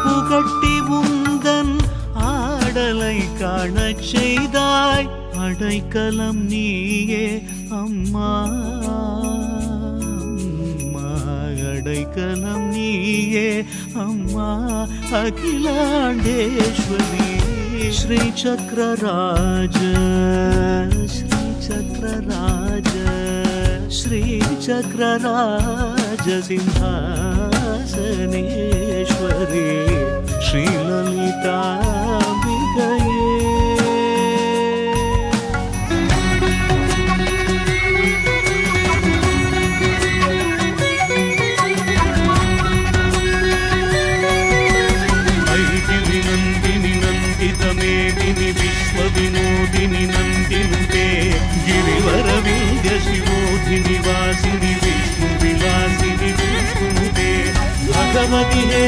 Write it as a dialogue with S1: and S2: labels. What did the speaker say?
S1: புகட்டி உந்தன் ஆடலை காணச் செய்தாய். அடைக்கலம் நீயே அம்மா, அடைக்கலம் நீயே அம்மா, அகிலாண்டேஸ்வரி. ஸ்ரீ சக்கரராஜ ஸ்ரீ சக்கரராஜ ஸ்ரீ சக்கரராஜ சிம்ஹாசனேஸ்வரி ஸ்ரீலலிதாம்பிகையே. विश्वविनोदिनि नन्दिनुते गिरिवरविन्द्य शिवोधिनि वासिनि विष्णुविलासिनि विष्णुनुते भगवति हे